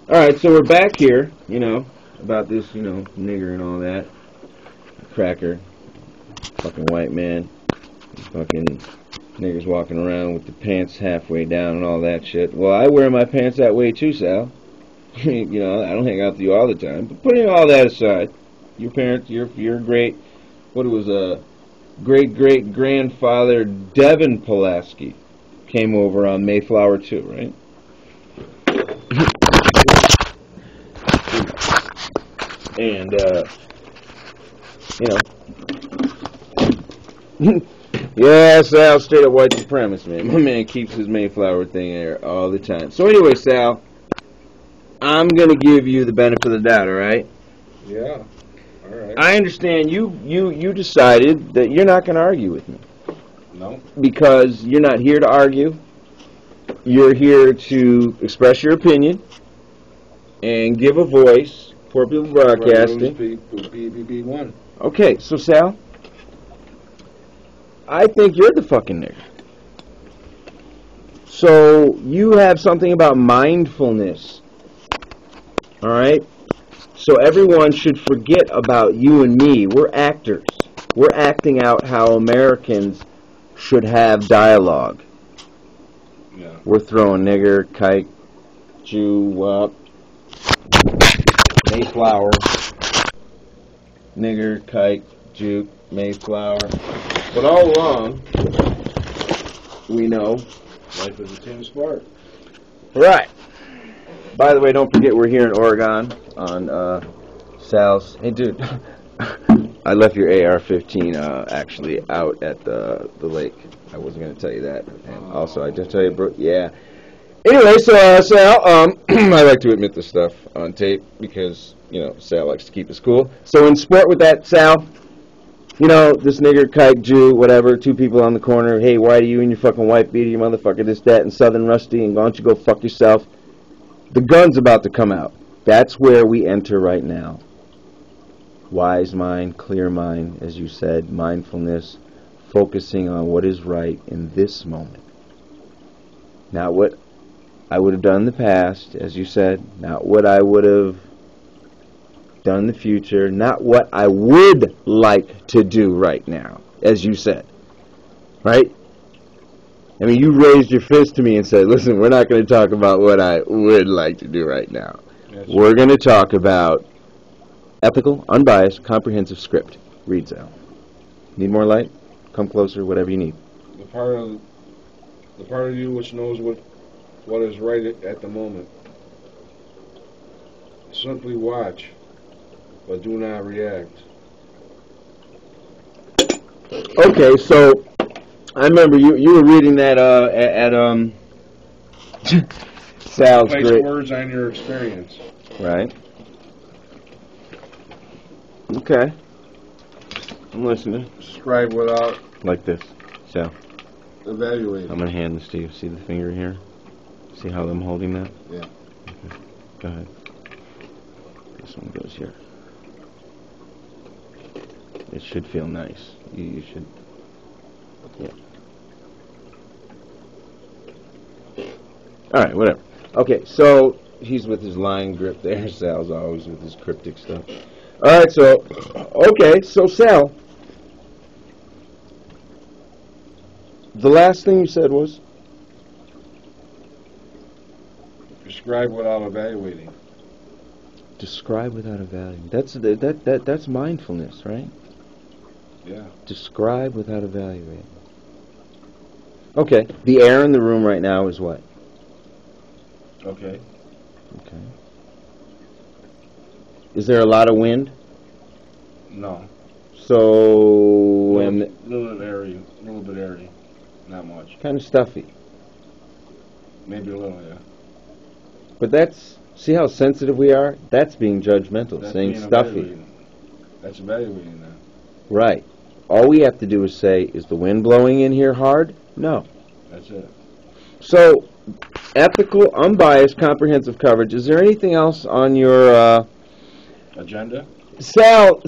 Alright, so we're back here, about this, nigger and all that. Cracker. Fucking white man. Fucking niggers walking around with the pants halfway down and all that shit. Well, I wear my pants that way too, Sal. I don't hang out with you all the time. But putting all that aside, your parents, your great, what it was, great-great-grandfather Devin Pulaski came over on Mayflower too, right? And, yeah, Sal, straight up white supremacist, man. My man keeps his Mayflower thing there all the time. So anyway, Sal, I'm going to give you the benefit of the doubt, all right? Yeah, all right. I understand you decided that you're not going to argue with me. No. Because you're not here to argue. You're here to express your opinion and give a voice for people broadcasting. BBB1. Okay, so Sal, I think you're the fucking nigger. So you have something about mindfulness. Alright? So everyone should forget about you and me. We're actors. We're acting out how Americans should have dialogue. Yeah. We're throwing nigger, kike, Jew, Mayflower. Nigger, kike, Jew, Mayflower. But all along, we know Life is a team sport. Right. By the way, don't forget we're here in Oregon on Sal's. Hey, dude, I left your AR-15 actually out at the lake. I wasn't going to tell you that. And also, I didn't tell you, bro. Yeah. Anyway, so Sal, I like to admit this stuff on tape because, Sal likes to keep us cool. So in sport with that, Sal, this nigger, kike, Jew, whatever, two people on the corner, hey, why do you and your fucking white beater, you motherfucker, this, that, and Southern Rusty, and why don't you go fuck yourself? The gun's about to come out. That's where we enter right now. Wise mind, clear mind, as you said, mindfulness, focusing on what is right in this moment. Not what I would have done in the past, as you said, not what I would have done in the future, not what I would like to do right now, as you said. Right? I mean, you raised your fist to me and said, listen, we're not going to talk about what I would like to do right now. We're going to talk about ethical, unbiased, comprehensive script. Read, Sal. Need more light? Come closer, whatever you need. The part of you which knows what is right at the moment. Simply watch, but do not react. Okay, so I remember you were reading that at Sal's Place great words on your experience. Right. Okay. I'm listening. Describe without Like this. So evaluating. I'm gonna hand this to you. See the finger here? See how I'm holding that? Yeah. Okay. Go ahead. This one goes here. It should feel nice. You should. Yeah. All right. Whatever. Okay. So he's with his line grip there. Sal's always with his cryptic stuff. All right. So okay. So Sal, the last thing you said was Describe without evaluating. describe without evaluating. That's mindfulness, right? Yeah. Describe without evaluating. Okay. The air in the room right now is what? Okay. Okay. Is there a lot of wind? No. So and Little bit airy. Not much. kind of stuffy. Maybe a little, yeah. But that's, see how sensitive we are? That's being judgmental, That's saying being stuffy. evaluating. That's evaluating that. Right. All we have to do is say, is the wind blowing in here hard? No. That's it. So, ethical, unbiased, comprehensive coverage. Is there anything else on your Agenda? Sal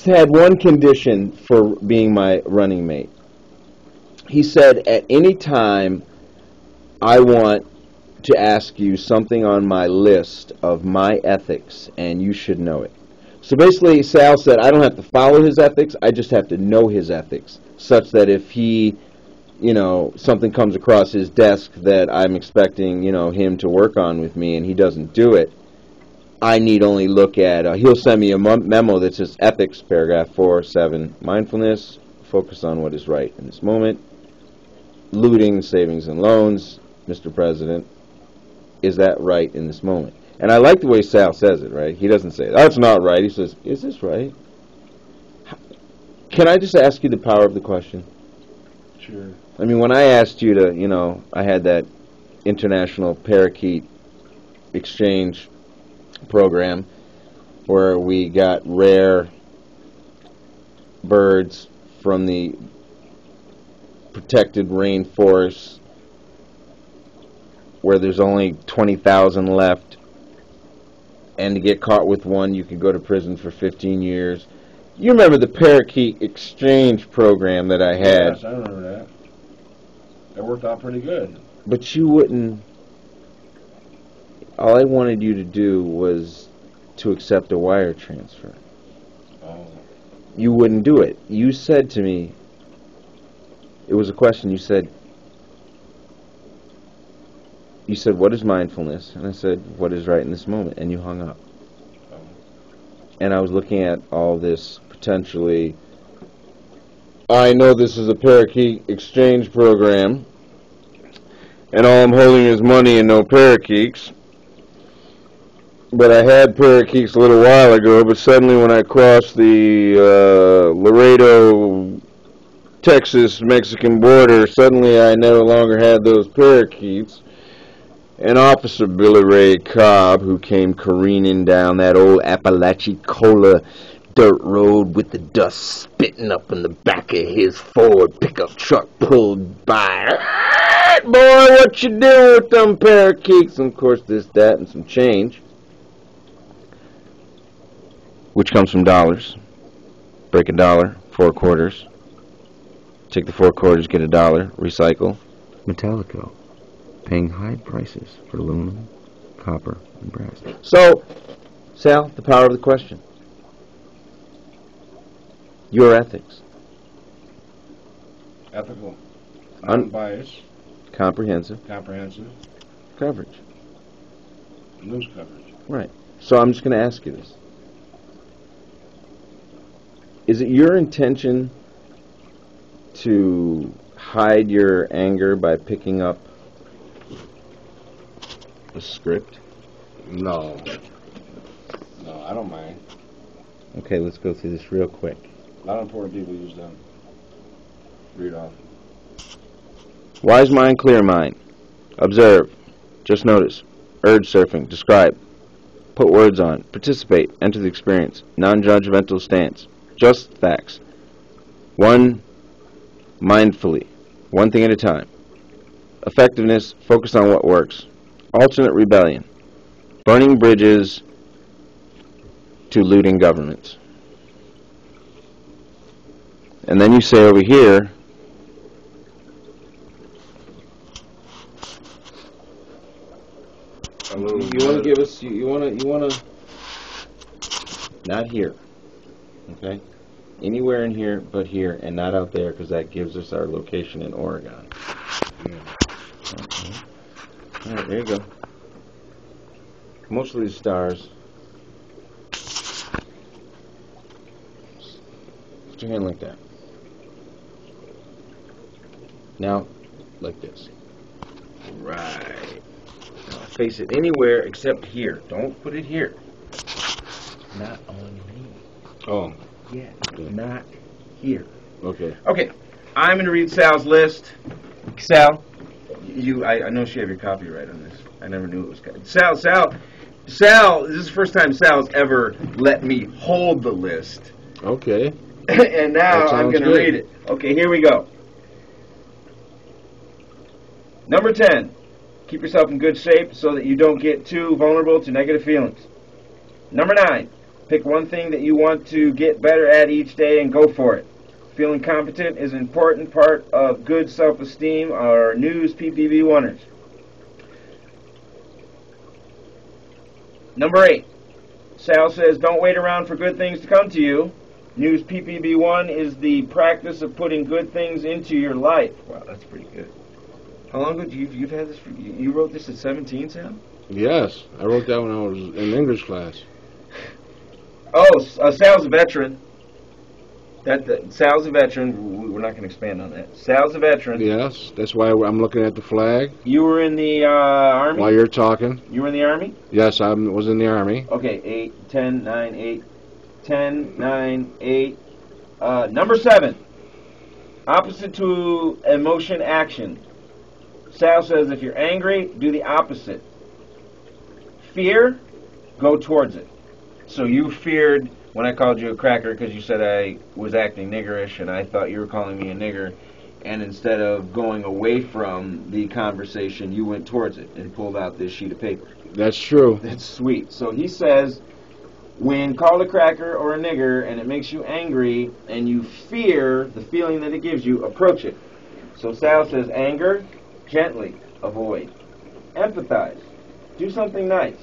had one condition for being my running mate. He said, at any time, I want to ask you something on my list of my ethics, and you should know it. So basically, Sal said, I don't have to follow his ethics, I just have to know his ethics, such that if he, something comes across his desk that I'm expecting, him to work on with me, and he doesn't do it, I need only look at, he'll send me a memo that says ethics, paragraph 4.7, mindfulness, focus on what is right in this moment, looting, savings, and loans, Mr. President, is that right in this moment? And I like the way Sal says it, right? He doesn't say, that's not right. He says, is this right? Can I just ask you the power of the question? Sure. I mean, when I asked you to, I had that international parakeet exchange program where we got rare birds from the protected rainforest where there's only 20,000 left, and to get caught with one you could go to prison for 15 years. You remember the parakeet exchange program that I had? Yes, I remember that. That worked out pretty good. But you wouldn't. All I wanted you to do was to accept a wire transfer. Oh. You wouldn't do it. You said to me, it was a question, you said, what is mindfulness? And I said, what is right in this moment? And you hung up. Oh. And I was looking at all this potentially, I know this is a parakeet exchange program, and all I'm holding is money and no parakeets. But I had parakeets a little while ago, but suddenly when I crossed the Laredo, Texas-Mexican border, suddenly I no longer had those parakeets. And Officer Billy Ray Cobb, who came careening down that old Apalachicola dirt road with the dust spitting up in the back of his Ford pickup truck, pulled by. Alright, boy, what you doing with them parakeets? And of course, this, that, and some change, which comes from dollars. Break a dollar, 4 quarters. Take the 4 quarters, get a dollar, recycle. Metallico, paying high prices for aluminum, copper, and brass. So, Sal, the power of the question. Your ethics. Ethical. Unbiased. Comprehensive. Comprehensive. Coverage. News coverage. Right. So I'm just going to ask you this. Is it your intention to hide your anger by picking up a script? No. No, I don't mind. Okay, let's go through this real quick. A lot of important people use them. Read off. Wise mind, clear mind. Observe. Just notice. Urge surfing. Describe. Put words on. Participate. Enter the experience. Non-judgmental stance. Just facts. One, mindfully. One thing at a time. Effectiveness. Focus on what works. Alternate rebellion. Burning bridges to looting governments. And then you say over here, you want to give us, you want to, not here, okay? Anywhere in here but here, and not out there, because that gives us our location in Oregon. Yeah. Okay. All right, there you go. Mostly the stars. Put your hand like that. Now, like this. Right. Now, face it anywhere except here. Don't put it here. Not on me. Oh. Yeah, not here. Okay. Okay, I'm going to read Sal's list. Sal, I know you have your copyright on this. I never knew it was. Sal, this is the first time Sal's ever let me hold the list. Okay. And now I'm going to read it. Okay, here we go. Number 10, keep yourself in good shape so that you don't get too vulnerable to negative feelings. Number 9, pick one thing that you want to get better at each day and go for it. Feeling competent is an important part of good self-esteem or news PPB-1ers. Number 8. Sal says, don't wait around for good things to come to you. News PPB1 is the practice of putting good things into your life. Wow, that's pretty good. How long ago you've had this? You wrote this at 17, Sal? Yes, I wrote that when I was in English class. Oh, Sal's a veteran. Sal's a veteran. We're not going to expand on that. Sal's a veteran. Yes, that's why I'm looking at the flag. You were in the Army? While you're talking. You were in the Army? Yes, I was in the Army. Okay, 8, 10, 9, 8. 10, 9, 8. Number 7. Opposite to emotion, action. Sal says if you're angry, do the opposite. Fear, go towards it. So you feared when I called you a cracker because you said I was acting niggerish and I thought you were calling me a nigger. And instead of going away from the conversation, you went towards it and pulled out this sheet of paper. That's true. That's sweet. So he says, when called a cracker or a nigger and it makes you angry and you fear the feeling that it gives you, approach it. So Sal says, anger, gently, avoid. Empathize. Do something nice.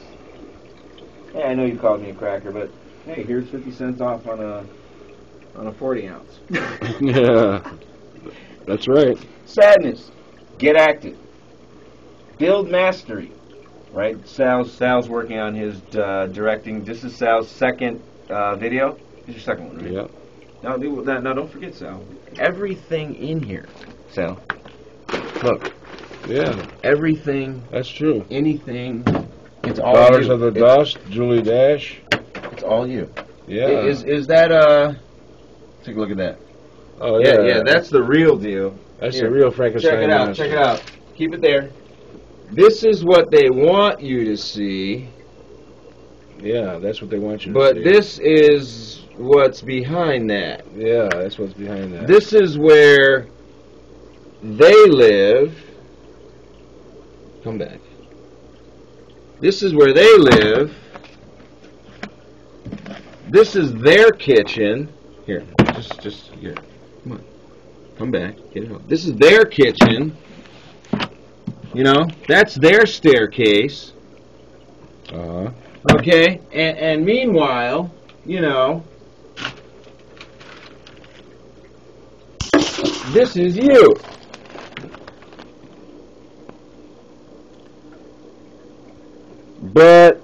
Hey, I know you called me a cracker, but hey, here's 50 cents off on a 40 ounce. Yeah, that's right. Sadness. Get active. Build mastery. Right? Sal's working on his directing. This is Sal's second video. This is your second one, right? Yeah. Now don't forget, Sal. Everything in here, Sal. Look. Yeah. Everything. That's true. Anything. It's all Daughters you. of the Dust, Julie Dash. It's all you. Yeah. Is that take a look at that. Oh yeah. Yeah, that's the real deal. That's Here, the real Frankenstein check it out. monster. Check it out. Keep it there. This is what they want you to see. Yeah, that's what they want you to But see. this is what's behind that. Yeah, that's what's behind that. This is where they live. Come back. This is where they live. This is their kitchen. Here, just here. Come on. Come back. Get it up. This is their kitchen. You know, that's their staircase. Uh-huh. Okay? And meanwhile, you know, this is you. But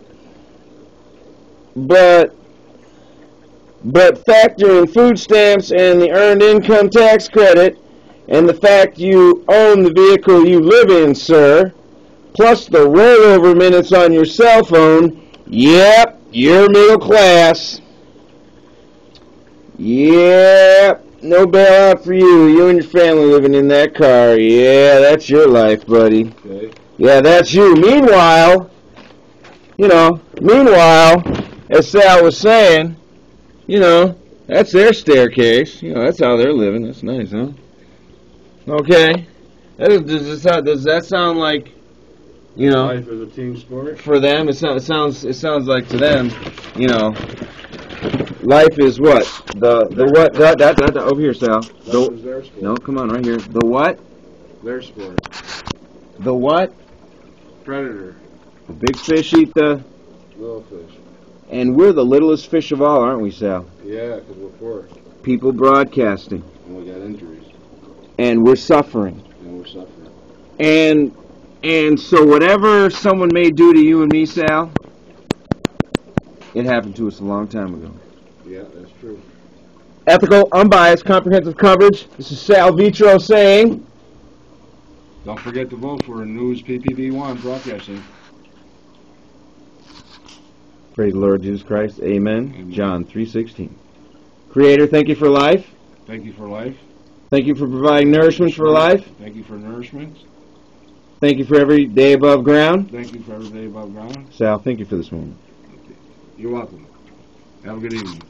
factoring food stamps and the earned income tax credit and the fact you own the vehicle you live in, sir, plus the rollover minutes on your cell phone, yep, you're middle class. Yep, no bailout for you. You and your family living in that car. Yeah, that's your life, buddy. Okay. Yeah, that's you. Meanwhile, as Sal was saying, that's their staircase. That's how they're living. That's nice, huh? Okay. Does that sound like, Life is a team sport. for them? It sounds like to them, life is what? The what? That over here, Sal. That is their sport. No, come on, right here. The what? Their sport. The what? Predator. The big fish eat the... Little fish. And we're the littlest fish of all, aren't we, Sal? Yeah, because we're poor. People broadcasting. And we got injuries. And we're suffering. And we're suffering. And so whatever someone may do to you and me, Sal, it happened to us a long time ago. Yeah, that's true. Ethical, unbiased, comprehensive coverage. This is Sal Vitro saying... Don't forget to vote for News PPB1 Broadcasting. Praise the Lord Jesus Christ. Amen. Amen. John 3:16. Creator, thank you for life. Thank you for life. Thank you for providing nourishment for life. Thank you for nourishment. Thank you for every day above ground. Thank you for every day above ground. Sal, thank you for this moment. You're welcome. Have a good evening.